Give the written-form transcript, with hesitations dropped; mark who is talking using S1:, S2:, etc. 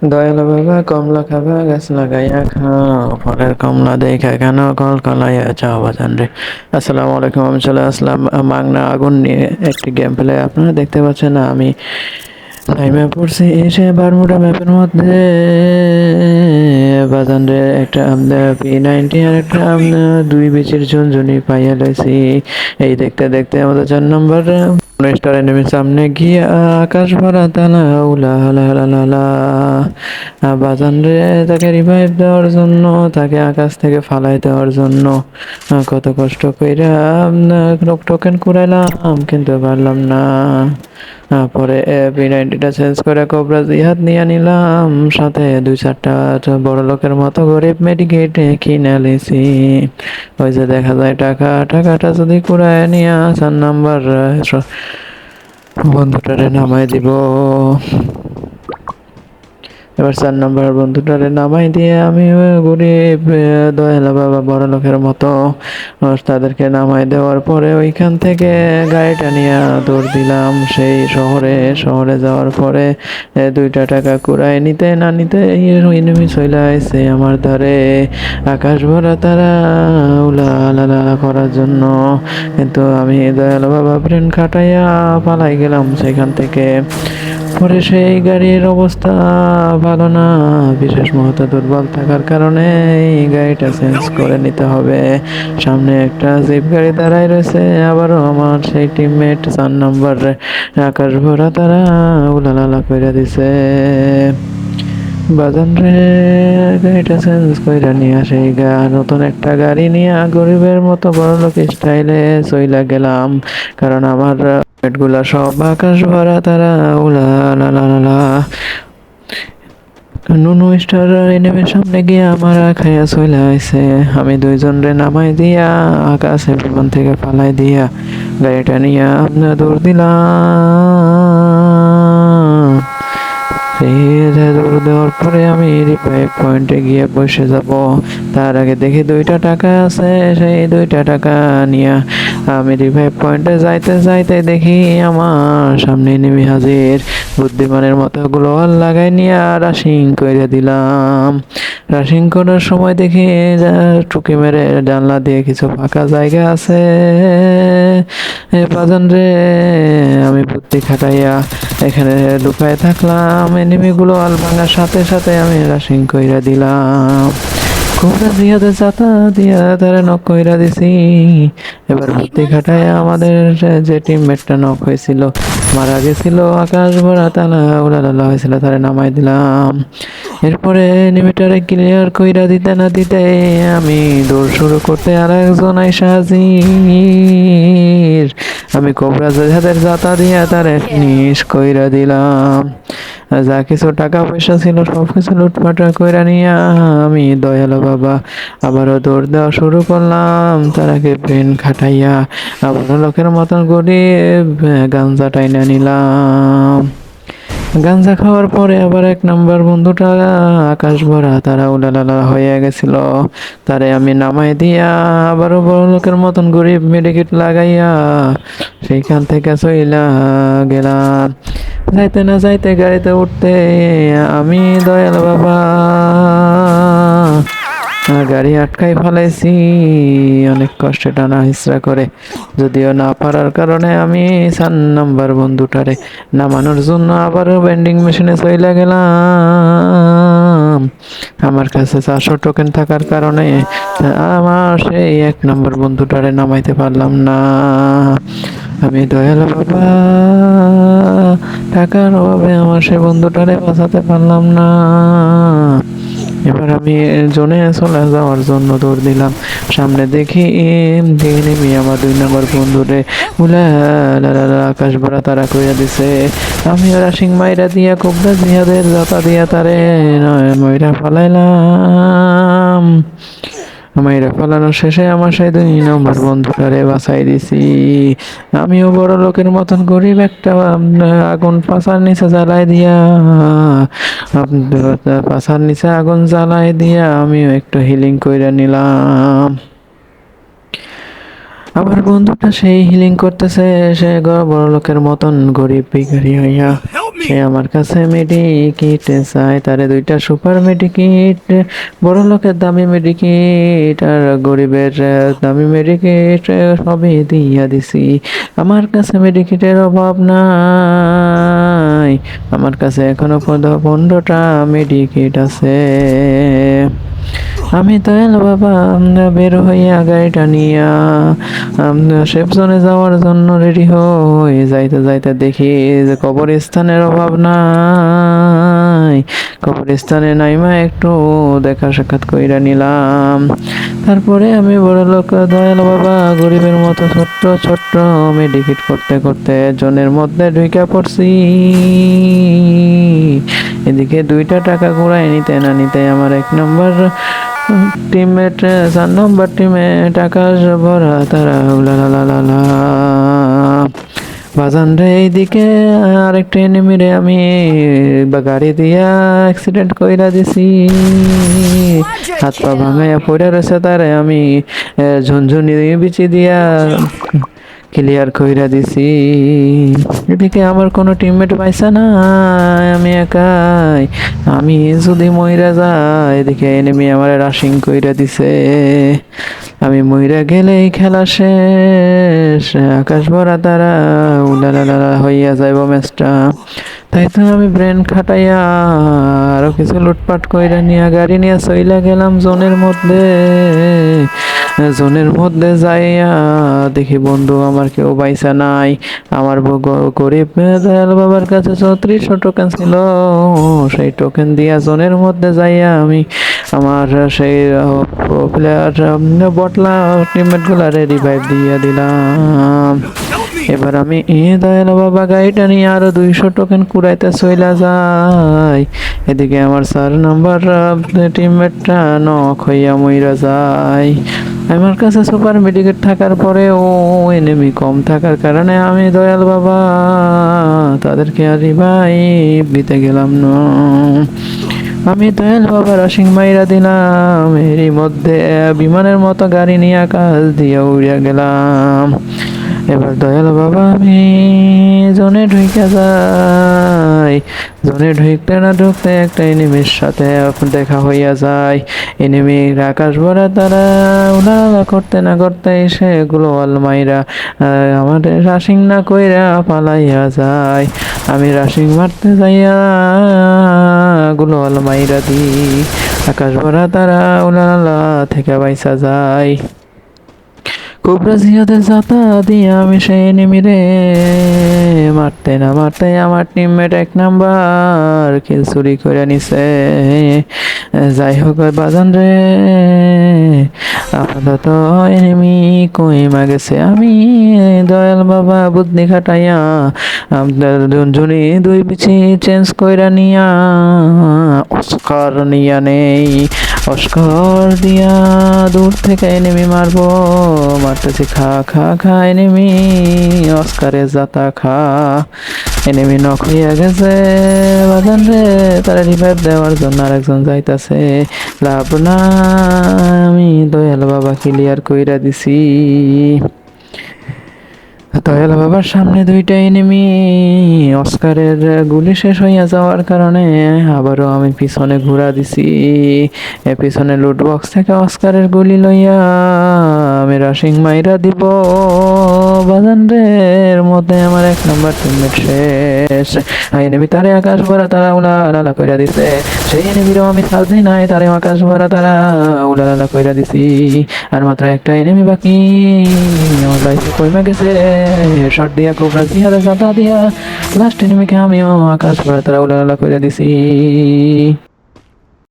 S1: দয়াল বাবা কমলা খাবা গাছ লাগাইয়া খাও, ফলের কমলা দেখা কেন কল কলাইয়া চাও বাজান রে। আসসালামু আলাইকুম, আমি চলে আসলাম মাংনা আগুন নিয়ে একটি গেম প্লে। আপনারা দেখতে পাচ্ছেন না, আমি লাইভে পড়ছি এসে বারমুডা ম্যাপের মধ্যে বাজান রে একটা P90 আর একটা দুই বিচির ঝুনঝুনি পাইয়া লাইছি। এই দেখতে দেখতে আমাদের 4 নম্বর স্টার এনিমির সামনে গিয়ে আকাশ ভরা তালা উলা লা লা লা লা। বাজান রে তাকে রিভাইভ দেওয়ার জন্য, তাকে আকাশ থেকে ফালাই দেওয়ার জন্য কত কষ্ট কইরা টোকেন কুড়াইলাম, কিন্তু পারলাম না। পরে P90টা চেঞ্জ করে কোবরা জিহাদ নিয়ে নিলাম, সাথে 2-4টা বড় লোকের মতো গরিব মেডিকেট কিনে লিছি। ওই যে দেখা যায় টাকাটা যদি কুড়ায় নিয়ে 4 নম্বর বন্ধুটারে নামাই দিব। এবার 4 নম্বর বন্ধুটারে নামাই দিয়ে আমি গরিব দয়ালা বাবা বড় লোকের মতো তাদেরকে নামাই দেওয়ার পরে ওইখান থেকে গাড়িটা নিয়ে দৌড় দিলাম সেই শহরে যাওয়ার পরে 2টা টাকা কুড়ায় নিতে না নিতে এনিমি চলে আসছে আমার ধারে, আকাশ ভরা তারা উলা লা করার জন্য। কিন্তু আমি দয়ালা বাবা ব্রেন খাটাইয়া পালাই গেলাম সেখান থেকে। পরে সেই গাড়ির অবস্থা ভালো না, বিশেষ মুহূর্তে দুর্বল থাকার কারণে এই গাড়িটা চেঞ্জ করে নিতে হবে। সামনে একটা জিপ গাড়ি দাঁড়ায় রয়েছে, আবারও আমার সেই টিমমেট 4 নম্বর আকাশ ভরা তারা উলালালা করে দিছে। বাজান রে গাড়িটা চেঞ্জ করে নিয়ে আসে নতুন একটা গাড়ি নিয়ে গরিবের মতো বড়লোক স্টাইলে চইলা গেলাম, কারণ আমার গুলা সব আকাশ ভরা তারা উলা লা লা লা লা। নুনু স্টার এনিমির সামনে গিয়ে আমার খাইয়া চলে আইছে। আমি 2জন রে নামাই দিয়া আকাশে বিমান থেকে পালাই দিয়া গাড়িটা নিয়ে আমরা দৌড় দিলাম। দৌড় দেওয়ার পরে আমি রিভাইভ পয়েন্টে গিয়ে বসে যাব। তার আগে দেখি 2টা টাকা আছে, সেই 2টা টাকা নিয়ে আমি রিভাইভ পয়েন্টে যাইতে যাইতে দেখি আমার সামনে নেমে হাজির। বুদ্ধিমানের মতো গ্লোয়াল লাগাই নিয়ে রাশিং করে দিলাম। রাশিং করার সময় দেখি টুকি মেরে জানলা দিয়ে কিছু ফাঁকা জায়গা আছে। বাজান রে আমি বুদ্ধি খাটাইয়া এখানে লুকায় থাকলাম, এনিমিগুলো আল ভাঙার সাথে সাথে আমি রাশিং কইরা দিলাম। কোবরা জিহাদের চাতা দিয়া তারা নক কইরা দিছি। এবার বুদ্ধি খাটায় আমাদের যে টিমমেটটা নক হয়েছিল, মারা গেছিল, আকাশ ভরা তালা উলালালা হয়েছিল, তারা নামাই দিলাম। এরপরে এনিমিটারে ক্লিয়ার কইরা দিতে না দিতে আমি দৌড় শুরু করতে আর একজন আইসা হাজির। আমি কোবরা জিহাদের জাতা দিয়া তারে ফিনিশ কইরা দিলাম। যা কিছু টাকা পয়সা ছিল সব কিছু লুটপাট কইরা নিয়ে আমি দয়ালু বাবা আবারও দৌড় দেওয়া শুরু করলাম। তারাকে ব্রেন খাটাইয়া আবারও লোকের মতন করে গাঞ্জা টাইনা নিলাম। গাঞ্জা খাওয়ার পরে আবার 1 নম্বর বন্ধুটা আকাশ ভরা তারা উলালালা হয়ে গেছিল, তারে আমি নামাই দিয়া আবারও বড় লোকের মতন গরিব মেডিকেট লাগাইয়া সেইখান থেকে চইলা গেলাম। যাইতে না যাইতে গাড়িতে উঠতে আমি দয়াল বাবা গাড়ি আটকাই ফেলাইছি অনেক কষ্টে টানা হিসরা করে। যদিও না পারার কারণে আমি 4 নম্বর বন্ধুটারে নামানোর জন্য আবারও বেন্ডিং মেশিনে চইলা গেলাম। আমার কাছে 400 টোকেন থাকার কারণে আমার সেই 1 নম্বর বন্ধুটারে নামাইতে পারলাম না। আমি দয়াল বাবা টাকার অভাবে আমার সেই বন্ধুটারে বাঁচাতে পারলাম না। এবার আমি জোনে চলে যাওয়ার জন্য দৌড় দিলাম। সামনে দেখি নেমে আমার 2 নম্বর বন্ধুরে উলা আকাশ ভরা তারা কইয়া দিছে। আমি রাশিং মাইরা দিয়া কোবরা জিহাদের জাতা দিয়া তারে ময়রা ফালাইলাম। মাইরা ফালানোর শেষে আমার সেই 2 নম্বর বন্ধুটারে বাঁচাই দিছি। আমিও বড় লোকের মতন গরিব একটা আগুন পাছার নিচে জ্বালাই দিয়া পাছার নিচে আগুন জ্বালাই দিয়া আমিও একটু হিলিং কইরা নিলাম। আমার বন্ধুটা সেই হিলিং করতেছে, সে বড় লোকের মতন গরিব ভিখারি হইয়া সে আমার কাছে মেডিকিট চায়। তারে দুইটা সুপার মেডিকিট, বড় লোকের দামি মেডিকিট আর গরিবের দামি মেডিকিট সবই দিয়া দিছি। আমার কাছে মেডিকিটের অভাব নাই, আমার কাছে এখনো 15টা মেডিকিট আছে। আমি তো এলো বাবা, আমরা বের হইয়া গাড়িটা নিয়া সেফ জোনে যাওয়ার জন্য রেডি হই। যাইতে যাইতে দেখি যে কবরস্থানের অভাব নাই, কবরস্থানে নাইমা একটু দেখা সাক্ষাৎ কইরা নিলাম। তারপরে আমি বড় লোক দয়াল বাবা গরিবের মতো ছোট্ট ছোট্ট মেডিকেট করতে করতে জনের মধ্যে ঢুইকা পড়ছি। এদিকে 2টা টাকা ঘুরাই নিতে না নিতে আমার 1 নম্বর টিমমেট 4 নম্বর টিমে টাকা ভরা তারা উলালালালা বাজান রে। এইদিকে আরেকটা এনিমিরে আমি গাড়ি দিয়া অ্যাক্সিডেন্ট কইরা দিছি, হাত পা ভাঙাইয়া পড়ে রয়েছে। তারে আমি ঝুনঝুনি বিচি দিয়া ক্লিয়ার কইরা দিছি। এদিকে আমার কোনো টিমমেট পাইছে না, আমি একাই। আমি যদি মইরা যাই, এদিকে এনিমি আমার রাশিং কইরা দিছে। আমি মইরা গেলেই খেলা শেষ, আকাশ ভরা তারা উলালালা হইয়া যাইব ম্যাচটা। তাই তো আমি ব্রেন খাটাইয়া আরো কিছু লুটপাট কইরা নিয়ে গাড়ি নিয়ে চইলা গেলাম জোনের মধ্যে। জোনের মধ্যে যাইয়া দেখি বন্ধু আমার কেউ বাইসা নাই। আমার গরিব দয়াল বাবার কাছে 3400 টোকেন ছিল, সেই টোকেন দিয়া জোনের মধ্যে যাইয়া আমি আমার সেই প্লেয়ার বটলা টিমমেট গুলারে রিভাইভ দিয়ে দিলাম। এবার আমি দয়াল বাবা গাড়িটা নিয়ে আরো 200 টোকেন কুড়াইতে চইলা যাই। এদিকে আমার 4 নম্বর টিমমেটটা নক হইয়া মইরা যায়। আমার কাছে সুপার মেডিকেট থাকার পরেও এনিমি কম থাকার কারণে আমি দয়াল বাবা তাদেরকে আর রিভাইভ দিতে গেলাম না। আমি দয়াল বাবা রাশিং মাইরা দিলাম, এরই মধ্যে বিমানের মতো গাড়ি নিয়ে আকাশ দিয়ে উড়িয়া গেলাম। এবার দয়াল বাবা আমি জোনে ঢুকে যাই। জোনে ঢুকতে না ঢুকতে একটা এনিমির সাথে দেখা হইয়া যায়। এনিমির আকাশ ভরা তারা উলালা করতে না করতে এসে গ্লোয়াল মাইরা আমাদের রাশিং না কইরা পালাইয়া যায়। আমি রাশিং মারতে যাইয়া গ্লোয়াল মাইরা দিই, আকাশ ভরা তারা উলালা থেকে বাইসা যায়। কোবরা জিয়াদের জাতা দিয়ে আমি সেই এনিমিরে মারতে না মারতে আমার টিমমেট 1 নাম্বার কিল চুরি করে নিছে। যাই হোক বাজান রে, আপাতত এনিমি কইমা গেছে। আমি দয়াল বাবা বুদ্ধি খাটাইয়া জুনজুনি 2 বিচি চেঞ্জ কইরা নিয়া অস্কার নিয়া নেই। অস্কার দিয়া দূর থেকে এনিমি মারবো, মারতেছি খা খা খা এনিমি অস্কারে জাতা খা। এনিমি নক হইয়া গেছে বাজান রে, তারা রিভাইভ দেওয়ার জন্য আরেকজন যাইতাছে। লাভ না, আমি দয়াল বাবা ক্লিয়ার কইরা দিছি। দয়াল বাবার সামনে 2টা এনিমি, অস্কারের গুলি শেষ হইয়া যাওয়ার কারণে আবারও আমি পিছনে ঘুরা দিছি। পিছনে লুট বক্স থেকে অস্কারের গুলি লইয়া আমি রাশিং মাইরা দিব বাজান রে। এর মধ্যে আমার 1 নম্বর টিমমেট শেষ। এনিমি তারে আকাশ ভরা তারা উলালা কইরা দিছে। সেই এনিমিরও আমি সাল দিই নাই, তারে আকাশ ভরা তারা উলালা কইরা দিছি। আর মাত্র একটা এনিমি বাকি, আমার লাইফে কইমা গেছে। শট দিয়া কোবরা দিয়া জাতা দিয়া লাস্ট এনিমিকে আমিও আকাশ ভরা তারা উলালা কইরা দিছি।